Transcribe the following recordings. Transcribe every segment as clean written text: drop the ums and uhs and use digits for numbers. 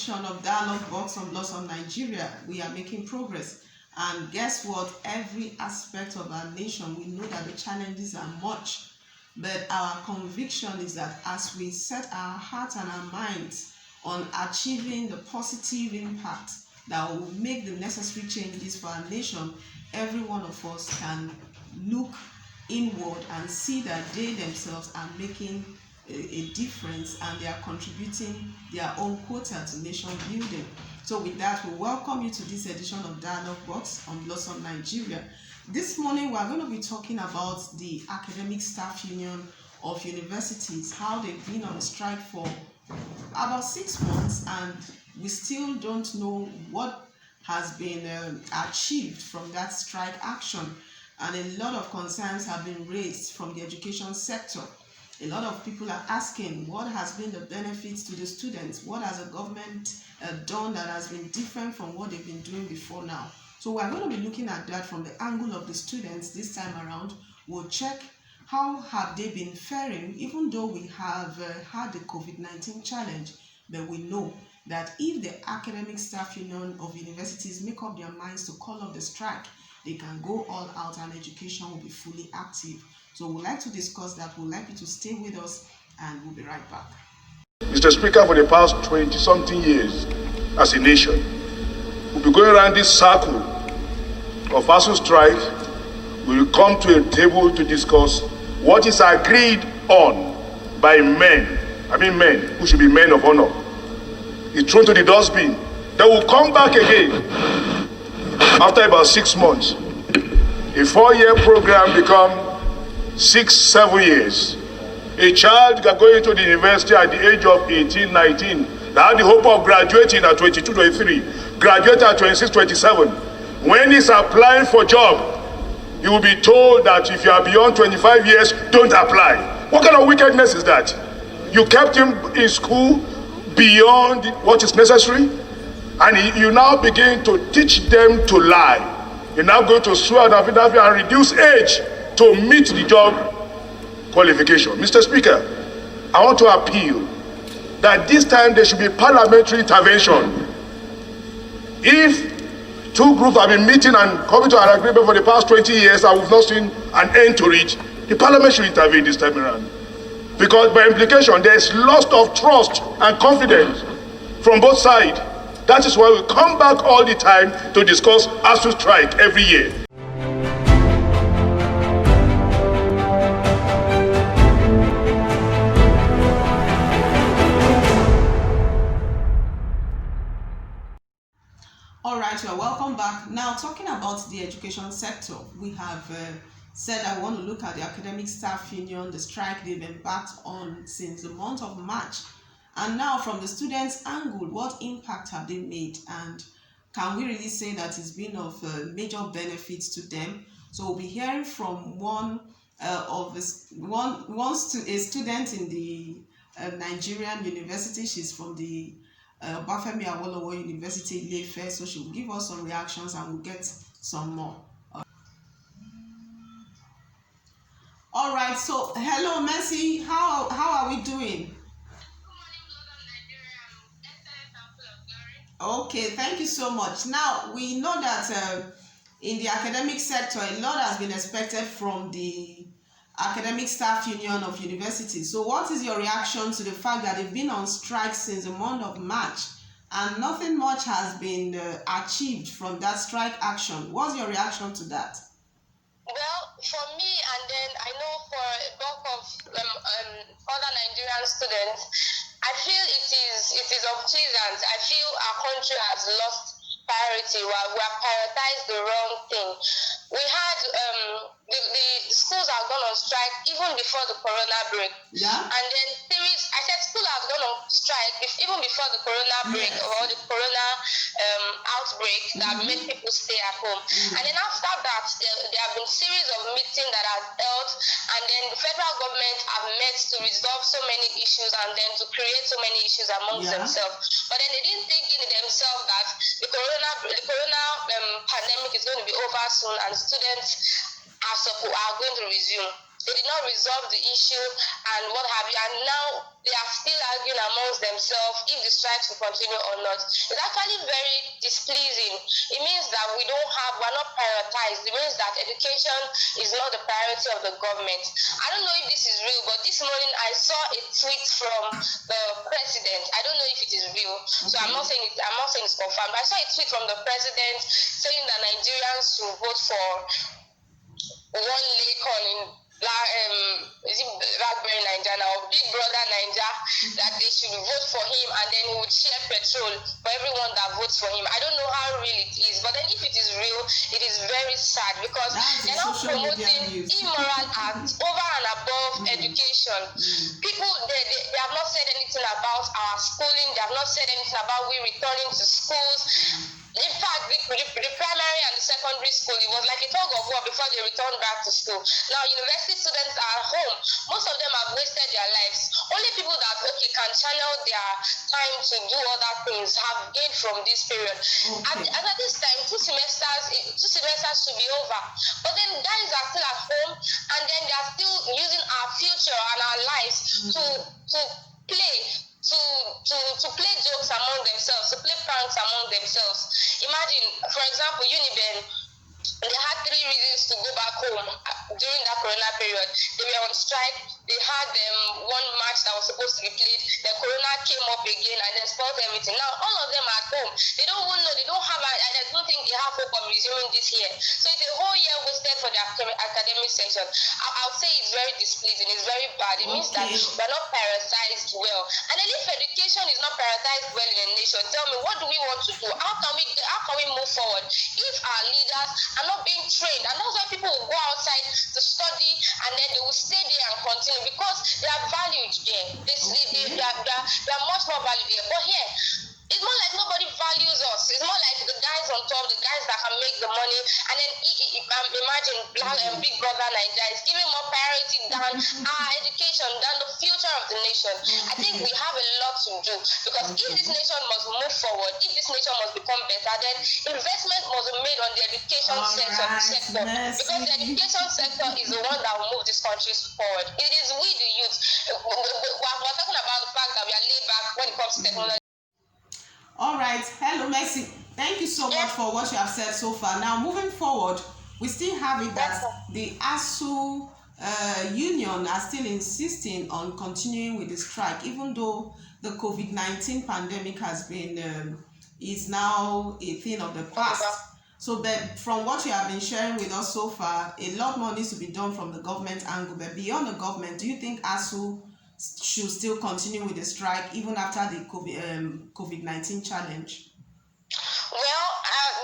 edition of Dialogue Box on Blossom Nigeria. We are making progress. And guess what? Every aspect of our nation, we know that the challenges are much. But our conviction is that as we set our hearts and our minds on achieving the positive impact that will make the necessary changes for our nation, every one of us can look inward and see that they themselves are making a difference and they are contributing their own quota to nation building. So with that, we welcome you to this edition of Dialogue Box on Blossom Nigeria. This morning, we are going to be talking about the Academic Staff Union of Universities, how they've been on strike for about 6 months, and we still don't know what has been achieved from that strike action. And a lot of concerns have been raised from the education sector. A lot of people are asking what has been the benefits to the students, what has the government done that has been different from what they've been doing before now. So we're going to be looking at that from the angle of the students this time around. We'll check how have they been faring, even though we have had the COVID-19 challenge, but we know that if the Academic Staff Union of Universities make up their minds to call off the strike, they can go all out and education will be fully active. So we'd like to discuss that. We'd like you to stay with us and we'll be right back. Mr. Speaker, for the past 20-something years as a nation, we'll be going around this circle of Asuu strike. We will come to a table to discuss what is agreed on by men, men who should be men of honor. It's thrown to the dustbin. They will come back again after about 6 months. A 4-year program become 6-7 years. A child going to the university at the age of 18, 19, that had the hope of graduating at 22, 23, graduate at 26, 27. When he's applying for job, he will be told that if you are beyond 25 years, don't apply. What kind of wickedness is that? You kept him in school beyond what is necessary, and you now begin to teach them to lie. You're now going to swear and reduce age to meet the job qualification. Mr. Speaker, I want to appeal that this time there should be parliamentary intervention. If two groups have been meeting and coming to an agreement for the past 20 years and we've not seen an end to it, the parliament should intervene this time around. Because by implication, there is loss of trust and confidence from both sides. That is why we come back all the time to discuss Asuu strike every year. All right, you're welcome back. Now, talking about the education sector, we have said I want to look at the Academic Staff Union, the strike they've embarked on since the month of March. And now, from the students' angle, what impact have they made? And can we really say that it's been of major benefits to them? So we'll be hearing from a student in the Nigerian university. She's from the University Ile-Ife, so she'll give us some reactions and we'll get some more. All right, so hello Mercy, how are we doing? Okay, thank you so much. Now we know that in the academic sector a lot has been expected from the Academic Staff Union of Universities. So what is your reaction to the fact that they've been on strike since the month of March and nothing much has been achieved from that strike action? What's your reaction to that? Well, for me, and then I know for a bulk of other Nigerian students, I feel it is unpleasant. I feel our country has lost priority. We have prioritized the wrong thing. We had the schools have gone on strike even before the corona break. Yeah. And then I said schools have gone on strike even before the corona break, yes, or the corona outbreak that made people stay at home. And then after that, there have been series of meetings that are held, and then the federal government have met to resolve so many issues and then to create so many issues amongst themselves. But then they didn't think in themselves that the corona pandemic is going to be over soon and students are going to resume. they did not resolve the issue and what have you, and now they are still arguing amongst themselves if the strikes will continue or not. It's actually very displeasing. It means that we're not prioritized. It means that education is not the priority of the government. I don't know if this is real, but this morning I saw a tweet from the president. I don't know if it is real, so I'm not saying it's confirmed. But I saw a tweet from the president saying that Nigerians should vote for one Lakon in is it Blackberry Nigeria or Big Brother Nigeria, that they should vote for him and then he would share petrol for everyone that votes for him. I don't know how real it is, but then if it is real, it is very sad because they're not promoting immoral acts over and above education. People, they have not said anything about our schooling. They have not said anything about we returning to schools. In fact, the primary and the secondary school, it was like a tug of war before they returned back to school. Now, university students are at home. Most of them have wasted their lives. Only people that, can channel their time to do other things have gained from this period. Okay. At this time, two semesters should be over. But then guys are still at home, and then they are still using our future and our lives to play. To play jokes among themselves, to play pranks among themselves. Imagine, for example, Uniben, they had 3 reasons to go back home during that corona period. They were on strike, they had one match that was supposed to be played, the corona came up again and then spoiled everything. Now, all of them are at home. They don't even know, they don't have, I don't think they have hope of resuming this year. So it's a whole year wasted for the academic section. I would say it's very displeasing, it's very bad. It means that we're not prioritized well. And then if education is not prioritized well in a nation, tell me, what do we want to do? How can we move forward if our leaders are not being trained? And that's why people will go outside to study and then they will stay there and continue because they are valued there. They are much more valued there. But here, it's more like nobody values us. It's more like the guys on top, the guys that can make the money, and then imagine Big Brother Nigeria is giving more priority than our education, than the future of the nation. I think we have a lot to do because if this nation must move forward, if this nation must become better, then investment must be made on the education sector because the education sector is the one that will move this country forward. It is we, the youth. We're talking about the fact that we are laid back when it comes to technology. All right. Hello, Mercy. Thank you so much for what you have said so far. Now, moving forward, we still have it that the Asuu union are still insisting on continuing with the strike, even though the COVID-19 pandemic has been is now a thing of the past. So, but from what you have been sharing with us so far, a lot more needs to be done from the government angle. But beyond the government, do you think Asuu should still continue with the strike even after the COVID-19 challenge? Well,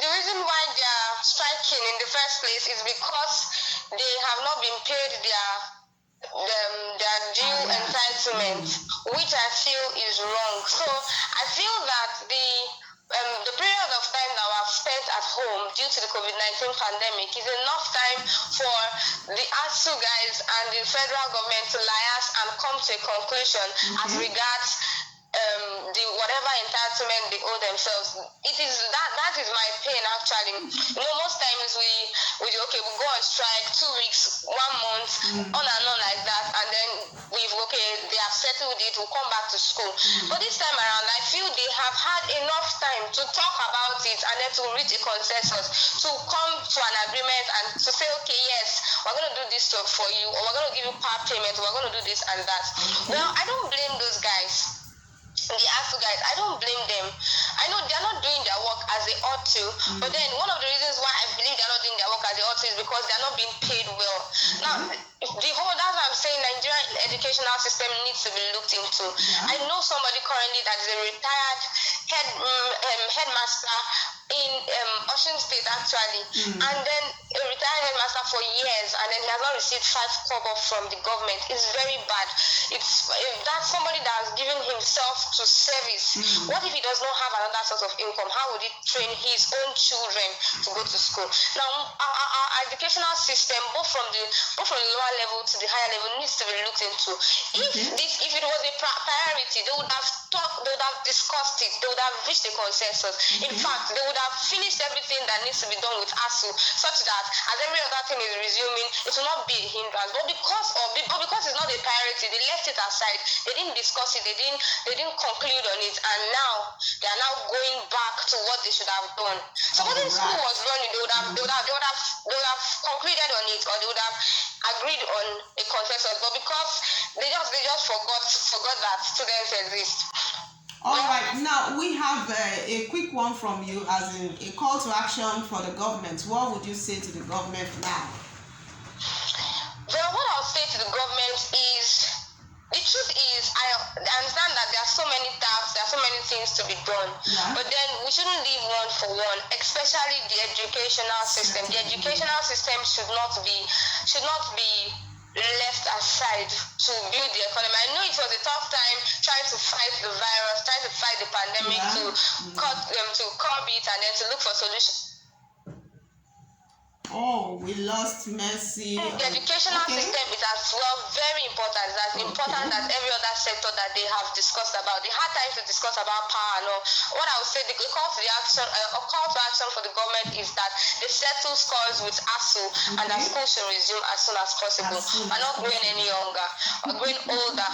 the reason why they are striking in the first place is because they have not been paid their due entitlement, which I feel is wrong. So I feel that the period of time that we have spent at home due to the COVID-19 pandemic is enough time for the Asuu guys and the federal government to liaise and come to a conclusion as regards the whatever entitlement they owe themselves. It is that is my pain actually. Most times we go on strike 2 weeks, 1 month, on and on like that, and then they have settled it, we'll come back to school. But this time around, I feel they have had enough time to talk about it and then to reach a consensus, to come to an agreement and to say, okay, yes, we're going to do this stuff for you, or we're going to give you part payment, or we're going to do this and that. Well, I don't blame those guys. The Asuu guys, I don't blame them. I know they're not doing their work as they ought to, but then one of the reasons why I believe they're not doing their work as they ought to is because they're not being paid well. Now, that's what I'm saying, Nigerian educational system needs to be looked into. I know somebody currently that is a retired headmaster in Osun State actually, and then a retired headmaster for years, and then he has not received 5 kobo from the government. It's very bad. That's somebody that has given himself to service. What if he does not have another source of income? How would he train his own children to go to school? Now, our educational system, both from the lower level to the higher level, needs to be looked into. If it was a priority, they would have discussed it, they would have reached a consensus. In fact, they would have finished everything that needs to be done with Asuu, such that as every other thing is resuming, it will not be a hindrance. But because it's not a priority, they left it aside. They didn't discuss it. They didn't conclude on it, and now they are now going back to what they should have done. So when the school was running, they would have concluded on it, or they would have agreed on a consensus. But because they just forgot that students exist. All right, now we have a quick one from you, as in a call to action for the government. What would you say to the government now? Well, what I'll say to the government is, the truth is, I understand that there are so many tasks, there are so many things to be done, but then we shouldn't leave one for one, especially the educational system. The educational system should not be left aside to build the economy. I know it was a tough time trying to fight the virus, trying to fight the pandemic, to curb it, and then to look for solutions. Oh, we lost Mercy. The educational system is as well very important. It's as important as every other sector that they have discussed about. They had time to discuss about power and all. What I would say, the call to action for the government is that they settle scores with Asuu, and that school should resume as soon as possible. We're not growing any younger, we're growing older.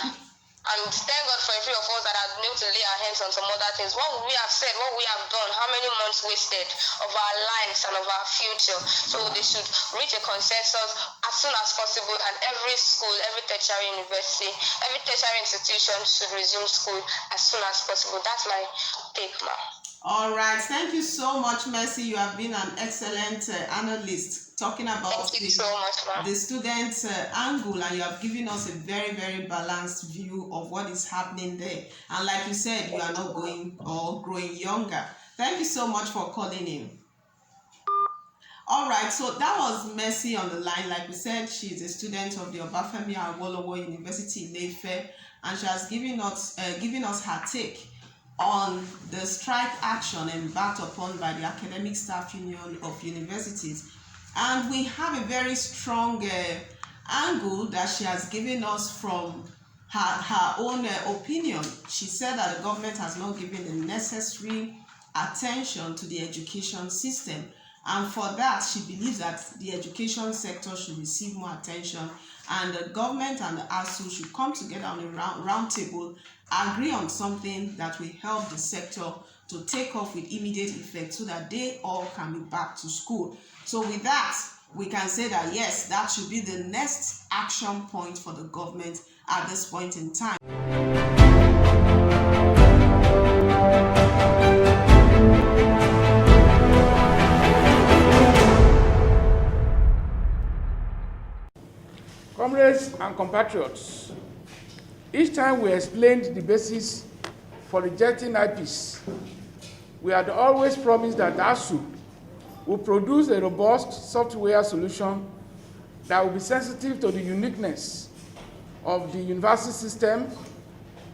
And thank God for a few of us that have been able to lay our hands on some other things. What we have said, what we have done, how many months wasted of our lives and of our future. So they should reach a consensus as soon as possible, and every school, every tertiary university, every tertiary institution should resume school as soon as possible. That's my take, ma'am. All right, thank you so much, Mercy. You have been an excellent analyst talking about the students' angle, and you have given us a very, very balanced view of what is happening there. And like you said, you are not going or growing younger. Thank you so much for calling in. All right, so that was Mercy on the line. Like we said, she is a student of the Obafemi Awolowo University in Ife, and she has given us her take on the strike action embarked upon by the Academic Staff Union of Universities. And we have a very strong angle that she has given us from her own opinion. She said that the government has not given the necessary attention to the education system, and for that she believes that the education sector should receive more attention, and the government and the Asuu should come together on a round table, agree on something that will help the sector to take off with immediate effect, so that they all can be back to school. So with that, we can say that yes, that should be the next action point for the government at this point in time. Comrades and compatriots, each time we explained the basis for rejecting IPs, we had always promised that Asuu will produce a robust software solution that will be sensitive to the uniqueness of the university system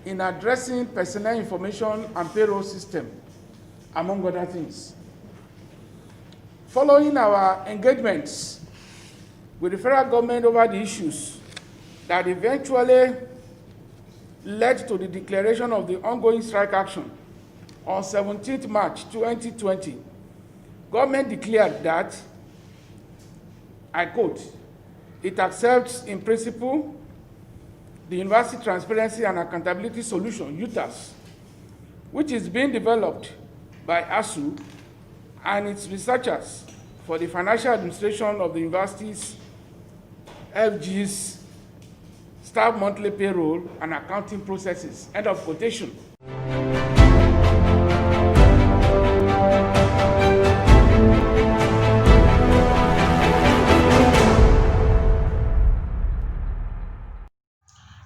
in addressing personnel information and payroll system, among other things. Following our engagements with the federal government over the issues that eventually led to the declaration of the ongoing strike action on 17th March 2020, government declared that, I quote, it accepts in principle the University Transparency and Accountability Solution, UTAS, which is being developed by Asuu and its researchers for the financial administration of the university's FG's staff monthly payroll and accounting processes, end of quotation.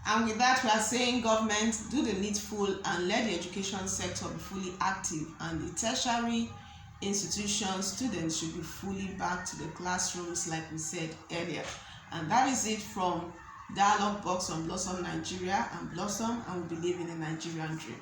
And with that, we are saying government, do the needful and let the education sector be fully active, and the tertiary institutions, students should be fully back to the classrooms like we said earlier. And that is it from Dialogue Box on Blossom Nigeria and Blossom, and we believe in a Nigerian dream.